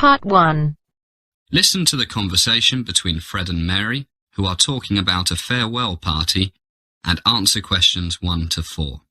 Part 1. Listen to the conversation between Fred and Mary, who are talking about a farewell party, and answer questions 1 to 4.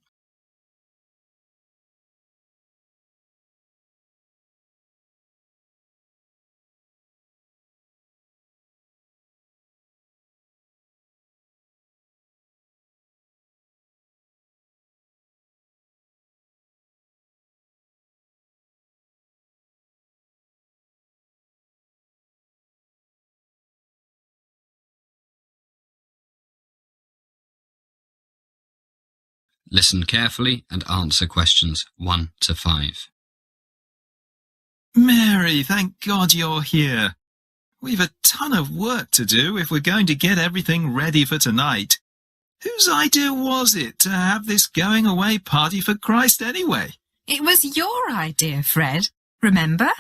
Listen carefully and answer questions 1 to 5. Mary, thank God you're here. We've a ton of work to do if we're going to get everything ready for tonight. Whose idea was it to have this going-away party for Christ anyway? It was your idea, Fred. Remember?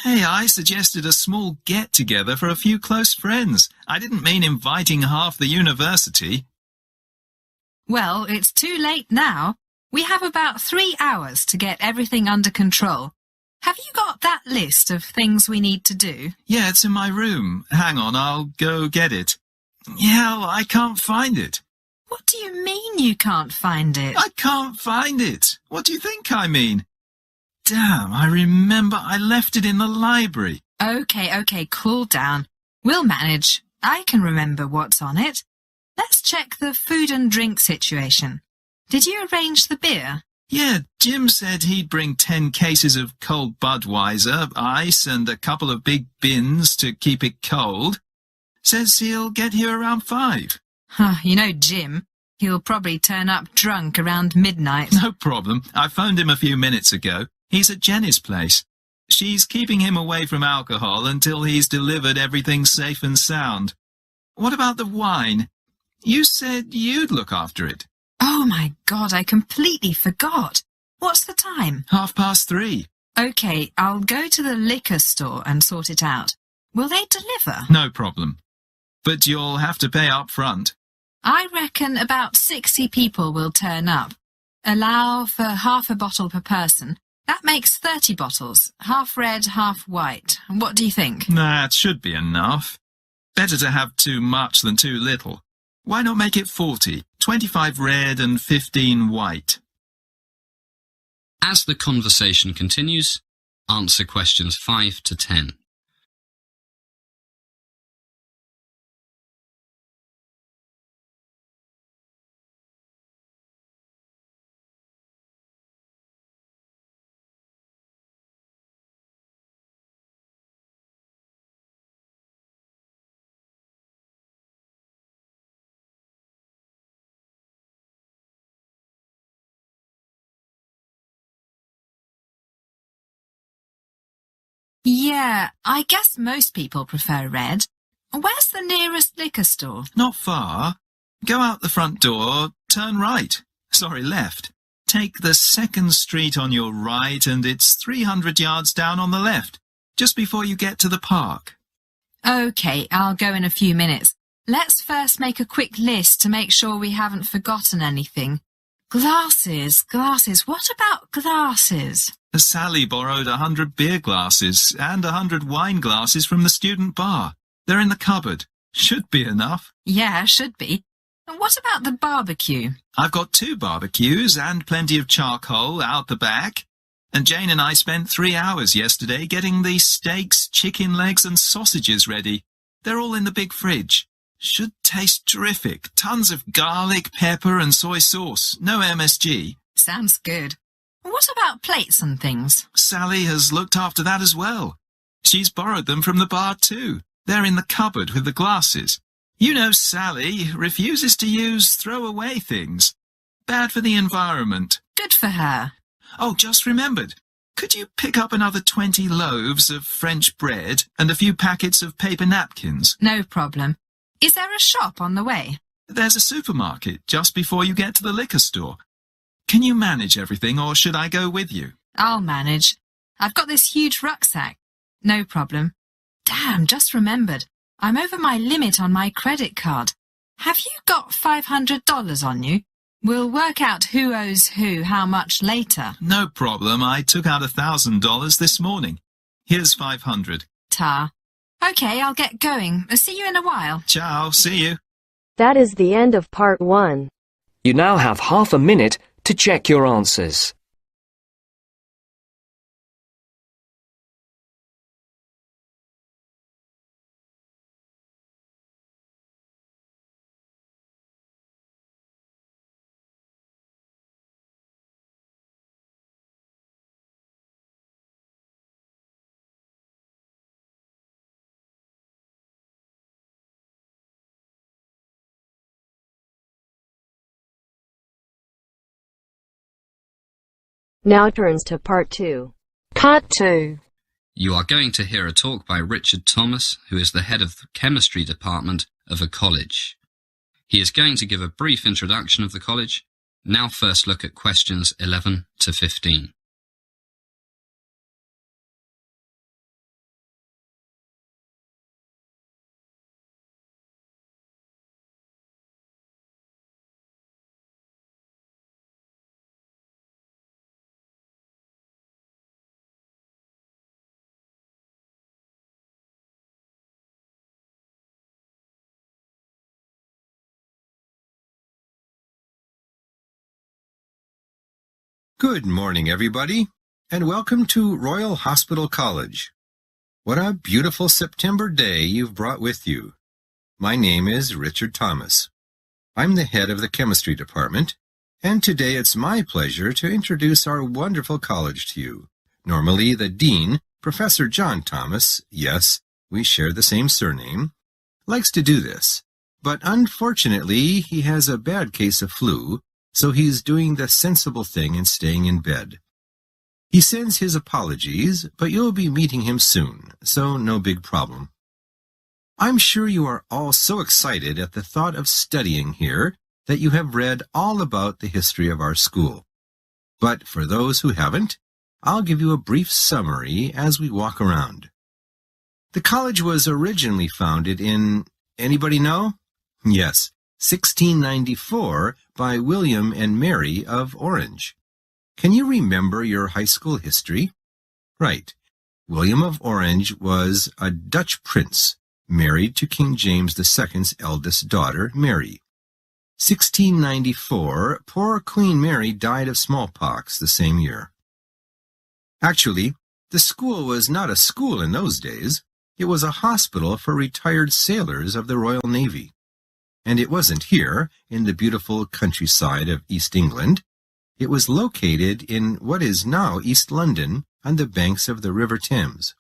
Hey, I suggested a small get-together for a few close friends. I didn't mean inviting half the university. Well, it's too late now. We have about 3 hours to get everything under control. Have you got that list of things we need to do? Yeah, it's in my room. Hang on, I'll go get it. Hell, I can't find it. What do you mean you can't find it? I can't find it. What do you think I mean? Damn, I remember I left it in the library. Okay, cool down. We'll manage. I can remember what's on it. Let's check the food and drink situation. Did you arrange the beer? Yeah, Jim said he'd bring 10 cases of cold Budweiser, ice, and a couple of big bins to keep it cold. Says he'll get here around 5. You know Jim. He'll probably turn up drunk around midnight. No problem. I phoned him a few minutes ago. He's at Jenny's place. She's keeping him away from alcohol until he's delivered everything safe and sound. What about the wine? You said you'd look after it. Oh my God, I completely forgot. What's the time? 3:30. Okay, I'll go to the liquor store and sort it out. Will they deliver? No problem. But you'll have to pay up front. I reckon about 60 people will turn up. Allow for half a bottle per person. That makes 30 bottles, half red, half white. What do you think? That should be enough. Better to have too much than too little. Why not make it 40? 25 red and 15 white. As the conversation continues, answer questions 5 to 10. Yeah, I guess most people prefer red. Where's the nearest liquor store? Not far. Go out the front door, turn right. Sorry, left. Take the second street on your right and it's 300 yards down on the left, just before you get to the park. Okay, I'll go in a few minutes. Let's first make a quick list to make sure we haven't forgotten anything. Glasses. What about glasses? Sally borrowed 100 beer glasses and 100 wine glasses from the student bar. They're in the cupboard. Should be enough. Yeah, should be. And what about the barbecue? I've got 2 barbecues and plenty of charcoal out the back. And Jane and I spent 3 hours yesterday getting the steaks, chicken legs and sausages ready. They're all in the big fridge. Should taste terrific. Tons of garlic, pepper and soy sauce. No MSG. Sounds good. What about plates and things? Sally has looked after that as well. She's borrowed them from the bar too. They're in the cupboard with the glasses. You know Sally refuses to use throwaway things. Bad for the environment. Good for her. Oh, just remembered. Could you pick up another 20 loaves of French bread and a few packets of paper napkins? No problem. Is there a shop on the way? There's a supermarket just before you get to the liquor store. Can you manage everything, or should I go with you? I'll manage. I've got this huge rucksack. No problem. Damn, just remembered. I'm over my limit on my credit card. Have you got $500 on you? We'll work out who owes who how much later. No problem. I took out $1,000 this morning. Here's 500. Ta. Okay, I'll get going. See you in a while. Ciao, see you. That is the end of part 1. You now have half a minute to check your answers. Now turns to part 2. Part 2. You are going to hear a talk by Richard Thomas, who is the head of the chemistry department of a college. He is going to give a brief introduction of the college. Now first look at questions 11 to 15. Good morning, everybody, and welcome to Royal Hospital College. What a beautiful September day you've brought with you. My name is Richard Thomas. I'm the head of the chemistry department, and today it's my pleasure to introduce our wonderful college to you. Normally, the dean, Professor John Thomas, yes, we share the same surname, likes to do this, but unfortunately, he has a bad case of flu, so he's doing the sensible thing and staying in bed. He sends his apologies, but you'll be meeting him soon, so no big problem. I'm sure you are all so excited at the thought of studying here that you have read all about the history of our school. But for those who haven't, I'll give you a brief summary as we walk around. The college was originally founded in, anybody know? Yes, 1694 by William and Mary of Orange. Can you remember your high school history? Right. William of Orange was a Dutch prince married to King James II's eldest daughter, Mary. 1694, poor Queen Mary died of smallpox the same year. Actually, the school was not a school in those days. It was a hospital for retired sailors of the Royal Navy. And it wasn't here, in the beautiful countryside of East England. It was located in what is now East London, on the banks of the River Thames.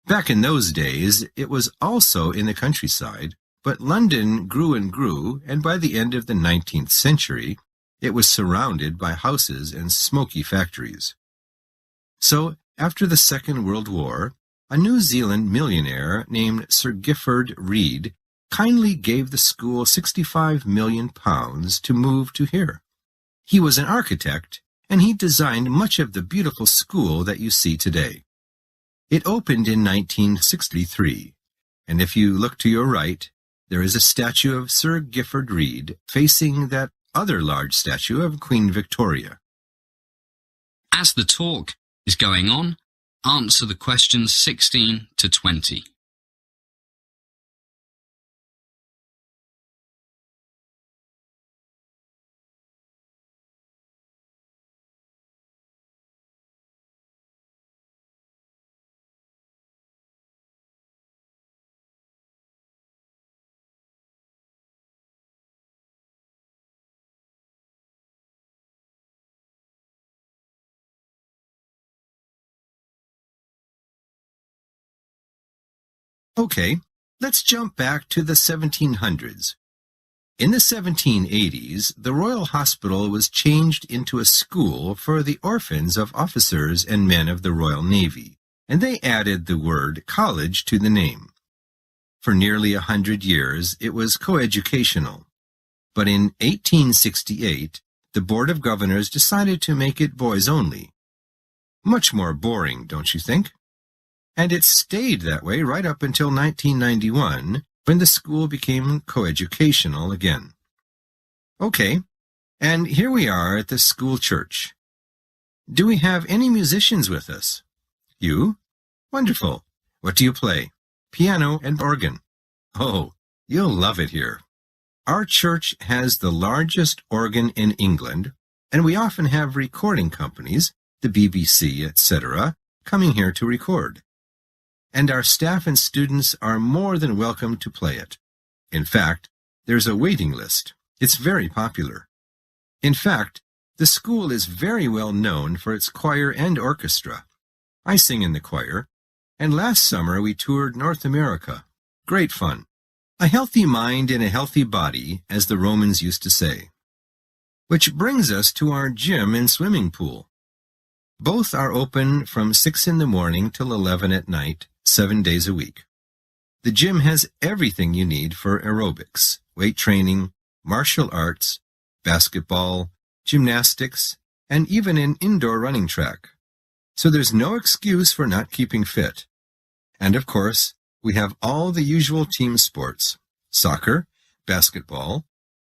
Back in those days, it was also in the countryside, but London grew and grew, and by the end of the 19th century, it was surrounded by houses and smoky factories. So, after the Second World War, a New Zealand millionaire named Sir Gifford Reed kindly gave the school £65 million to move to here. He was an architect, and he designed much of the beautiful school that you see today. It opened in 1963, and if you look to your right, there is a statue of Sir Gifford Reed facing that other large statue of Queen Victoria. As the talk is going on, answer the questions 16 to 20. Okay, let's jump back to the 1700s. In the 1780s, the Royal Hospital was changed into a school for the orphans of officers and men of the Royal Navy, and they added the word college to the name. For nearly 100 years, it was coeducational. But in 1868, the Board of Governors decided to make it boys only. Much more boring, don't you think? And it stayed that way right up until 1991, when the school became coeducational again. Okay, and here we are at the school church. Do we have any musicians with us? You? Wonderful. What do you play? Piano and organ. Oh, you'll love it here. Our church has the largest organ in England, and we often have recording companies, the BBC, etc., coming here to record. And our staff and students are more than welcome to play it. In fact, there's a waiting list. It's very popular. In fact, the school is very well known for its choir and orchestra. I sing in the choir, and last summer we toured North America. Great fun. A healthy mind in a healthy body, as the Romans used to say. Which brings us to our gym and swimming pool. Both are open from 6 in the morning till 11 at night, 7 days a week. The gym has everything you need for aerobics, weight training, martial arts, basketball, gymnastics, and even an indoor running track. So there's no excuse for not keeping fit. And of course, we have all the usual team sports: soccer, basketball.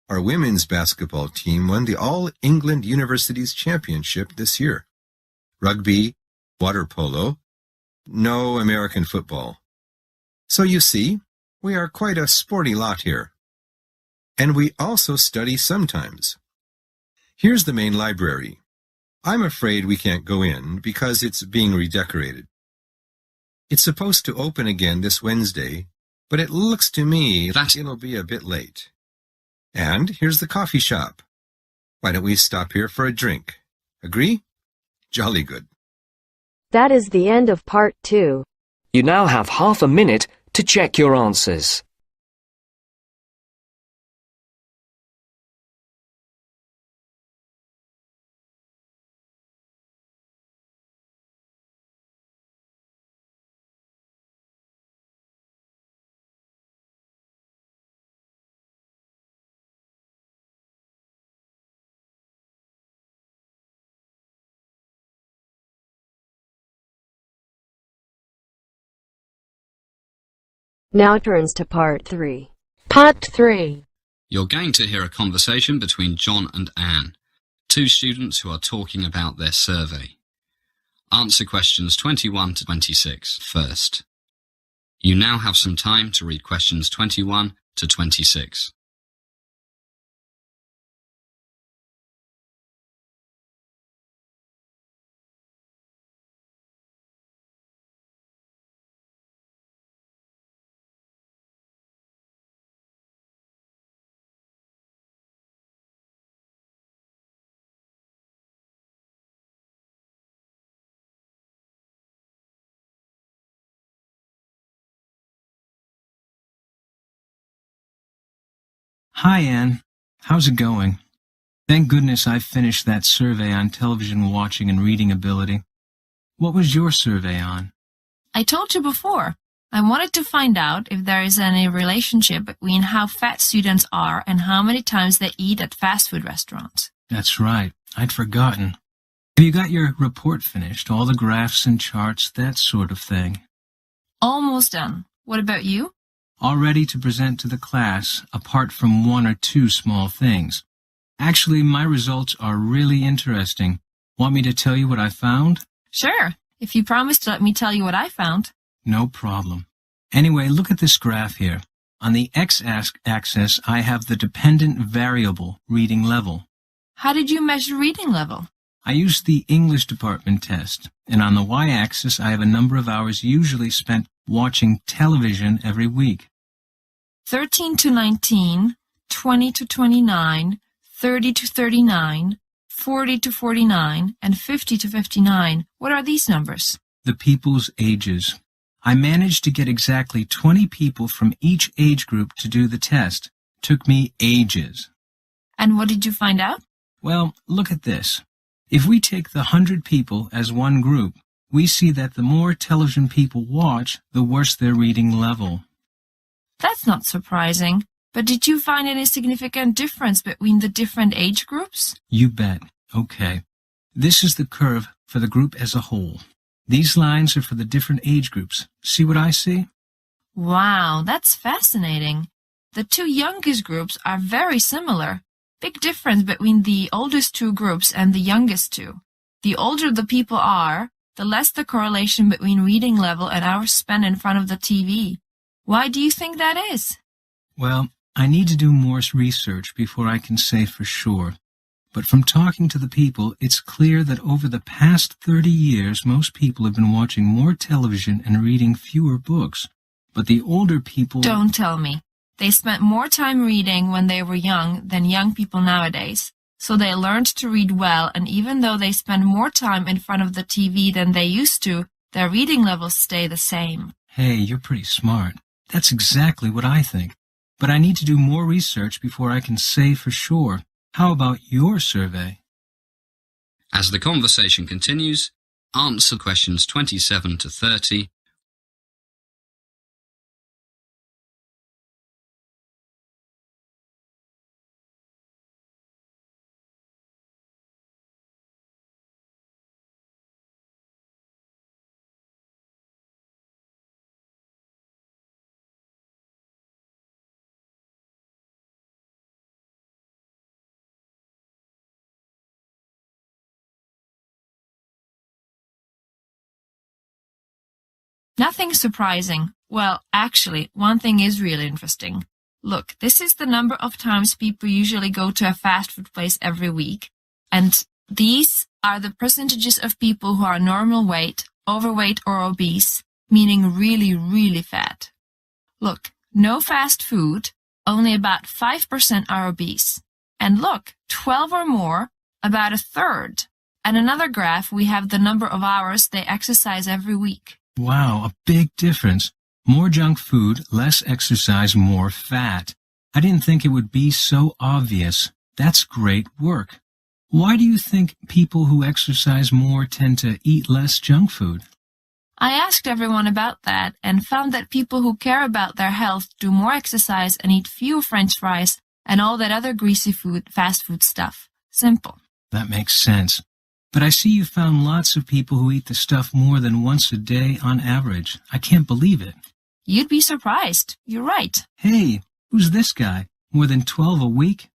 Our women's basketball team won the All England Universities Championship this year. Rugby, water polo, no American football. So you see, we are quite a sporty lot here. And we also study sometimes. Here's the main library. I'm afraid we can't go in because it's being redecorated. It's supposed to open again this Wednesday, but it looks to me that it'll be a bit late. And here's the coffee shop. Why don't we stop here for a drink? Agree? Jolly good. That is the end of part 2. You now have half a minute to check your answers. Now turns to part 3. Part 3. You're going to hear a conversation between John and Anne, two students who are talking about their survey. Answer questions 21 to 26 first. You now have some time to read questions 21 to 26. Hi, Anne. How's it going? Thank goodness I finished that survey on television watching and reading ability. What was your survey on? I told you before. I wanted to find out if there is any relationship between how fat students are and how many times they eat at fast food restaurants. That's right. I'd forgotten. Have you got your report finished? All the graphs and charts, that sort of thing? Almost done. What about you? All ready to present to the class, apart from one or two small things. Actually, my results are really interesting. Want me to tell you what I found? Sure, if you promise to let me tell you what I found. No problem. Anyway, look at this graph here. On the x-axis, I have the dependent variable reading level. How did you measure reading level? I used the English department test, and on the y-axis, I have a number of hours usually spent watching television every week. 13 to 19, 20 to 29, 30 to 39, 40 to 49, and 50 to 59. What are these numbers? The people's ages. I managed to get exactly 20 people from each age group to do the test. Took me ages. And what did you find out? Well, look at this. If we take the 100 people as one group, we see that the more television people watch, the worse their reading level. That's not surprising. But did you find any significant difference between the different age groups? You bet. Okay. This is the curve for the group as a whole. These lines are for the different age groups. See what I see? Wow, that's fascinating. The two youngest groups are very similar. Big difference between the oldest two groups and the youngest two. The older the people are, the less the correlation between reading level and hours spent in front of the TV. Why do you think that is? Well, I need to do more research before I can say for sure. But from talking to the people, it's clear that over the past 30 years, most people have been watching more television and reading fewer books. But the older people... Don't tell me. They spent more time reading when they were young than young people nowadays. So they learned to read well, and even though they spend more time in front of the TV than they used to, their reading levels stay the same. Hey, you're pretty smart. That's exactly what I think. But I need to do more research before I can say for sure. How about your survey? As the conversation continues, answer questions 27 to 30. Nothing surprising. Well, actually, one thing is really interesting. Look, this is the number of times people usually go to a fast food place every week. And these are the percentages of people who are normal weight, overweight or obese, meaning really, really fat. Look, no fast food, only about 5% are obese. And look, 12 or more, about a third. And another graph, we have the number of hours they exercise every week. Wow, a big difference. More junk food, less exercise, more fat. I didn't think it would be so obvious. That's great work. Why do you think people who exercise more tend to eat less junk food? I asked everyone about that and found that people who care about their health do more exercise and eat fewer French fries and all that other greasy food, fast food stuff. Simple. That makes sense. But I see you found lots of people who eat the stuff more than once a day on average. I can't believe it. You'd be surprised. You're right. Hey, who's this guy? More than 12 a week?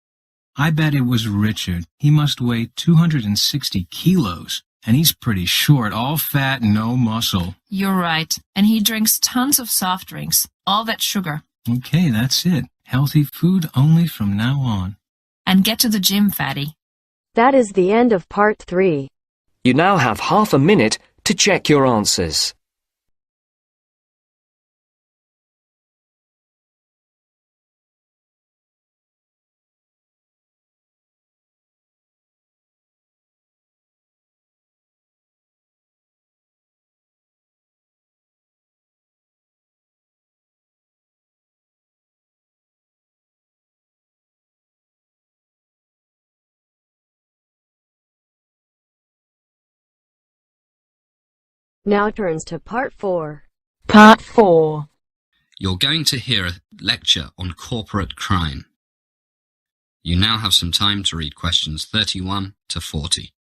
I bet it was Richard. He must weigh 260 kilos. And he's pretty short, all fat, no muscle. You're right. And he drinks tons of soft drinks. All that sugar. Okay, that's it. Healthy food only from now on. And get to the gym, fatty. That is the end of part 3. You now have half a minute to check your answers. Now turns to part 4. Part 4. You're going to hear a lecture on corporate crime. You now have some time to read questions 31 to 40.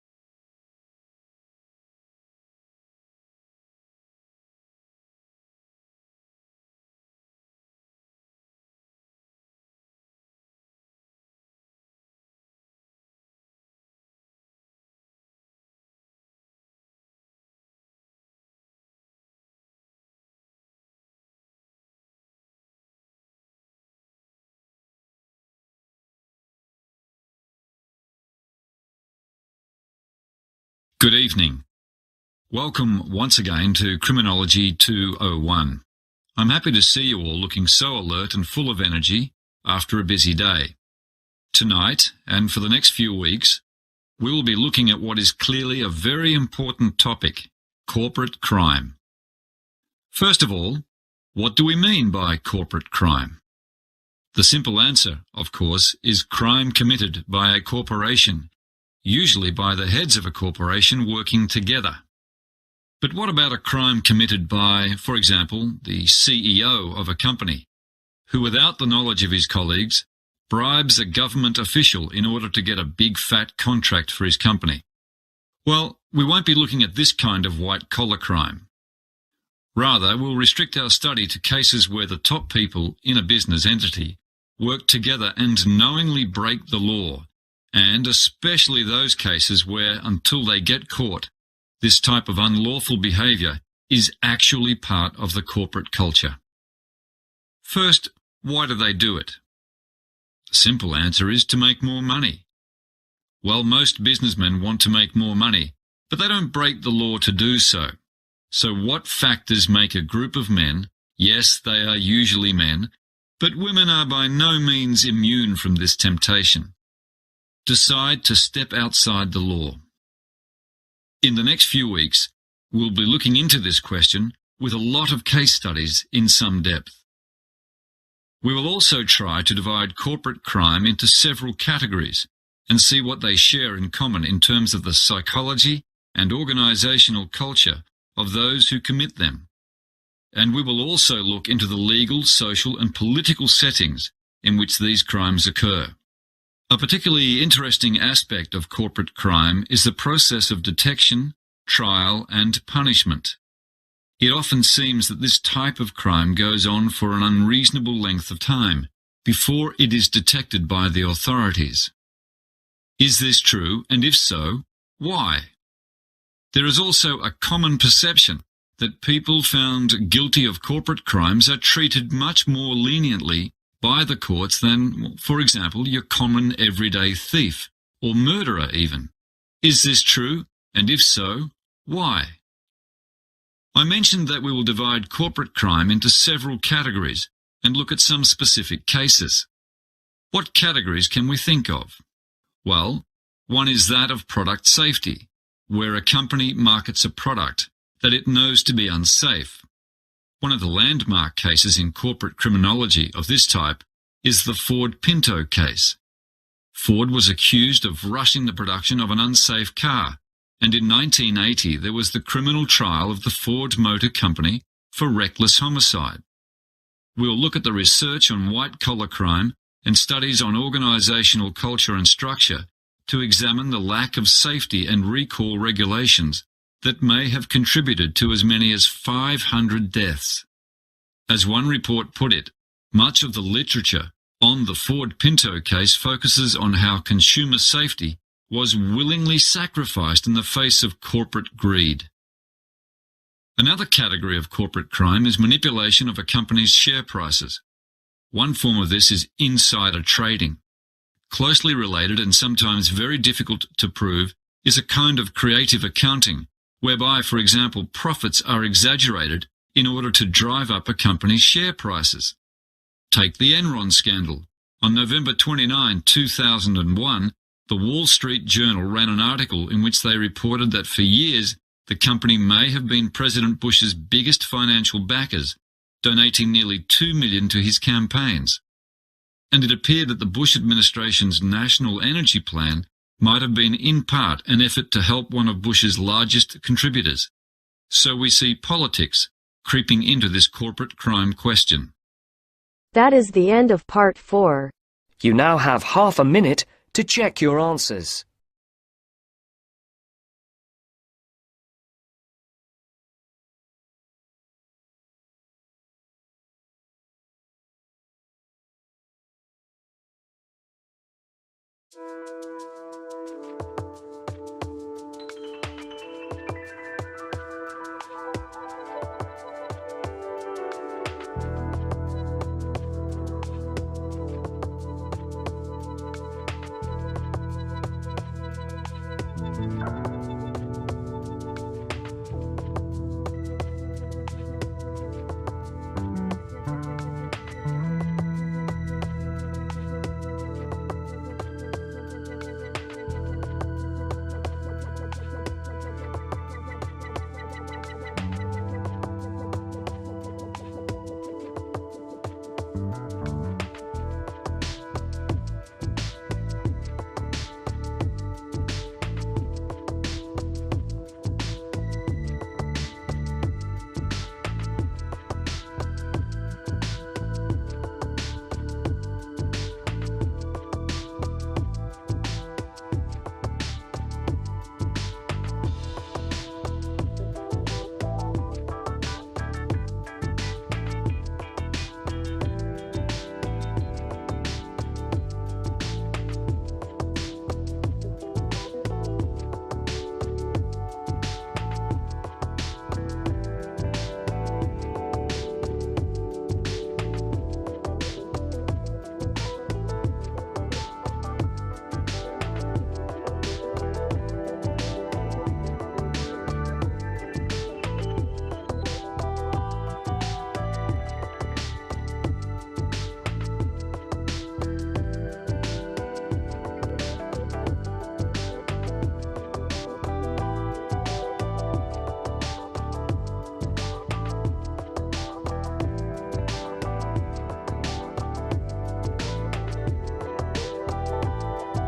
Good evening. Welcome once again to Criminology 201. I'm happy to see you all looking so alert and full of energy after a busy day. Tonight, and for the next few weeks, we will be looking at what is clearly a very important topic, corporate crime. First of all, what do we mean by corporate crime? The simple answer, of course, is crime committed by a corporation, usually by the heads of a corporation working together. But what about a crime committed by, for example, the CEO of a company, who without the knowledge of his colleagues, bribes a government official in order to get a big fat contract for his company? Well, we won't be looking at this kind of white-collar crime. Rather, we'll restrict our study to cases where the top people in a business entity work together and knowingly break the law, and especially those cases where, until they get caught, this type of unlawful behaviour is actually part of the corporate culture. First, why do they do it? The simple answer is to make more money. Well, most businessmen want to make more money, but they don't break the law to do so. So what factors make a group of men, yes, they are usually men, but women are by no means immune from this temptation, decide to step outside the law? In the next few weeks, we'll be looking into this question with a lot of case studies in some depth. We will also try to divide corporate crime into several categories and see what they share in common in terms of the psychology and organizational culture of those who commit them. And we will also look into the legal, social and political settings in which these crimes occur. A particularly interesting aspect of corporate crime is the process of detection, trial and punishment. It often seems that this type of crime goes on for an unreasonable length of time before it is detected by the authorities. Is this true, and if so, why? There is also a common perception that people found guilty of corporate crimes are treated much more leniently by the courts than, for example, your common everyday thief or murderer even. Is this true, and if so, why? I mentioned that we will divide corporate crime into several categories and look at some specific cases. What categories can we think of? Well, one is that of product safety, where a company markets a product that it knows to be unsafe. One of the landmark cases in corporate criminology of this type is the Ford Pinto case. Ford was accused of rushing the production of an unsafe car, and in 1980 there was the criminal trial of the Ford Motor Company for reckless homicide. We'll look at the research on white-collar crime and studies on organizational culture and structure to examine the lack of safety and recall regulations that may have contributed to as many as 500 deaths. As one report put it, much of the literature on the Ford Pinto case focuses on how consumer safety was willingly sacrificed in the face of corporate greed. Another category of corporate crime is manipulation of a company's share prices. One form of this is insider trading. Closely related and sometimes very difficult to prove is a kind of creative accounting, whereby, for example, profits are exaggerated in order to drive up a company's share prices. Take the Enron scandal. On November 29, 2001, the Wall Street Journal ran an article in which they reported that for years the company may have been President Bush's biggest financial backers, donating nearly $2 million to his campaigns. And it appeared that the Bush administration's national energy plan might have been in part an effort to help one of Bush's largest contributors. So we see politics creeping into this corporate crime question. That is the end of part 4. You now have half a minute to check your answers.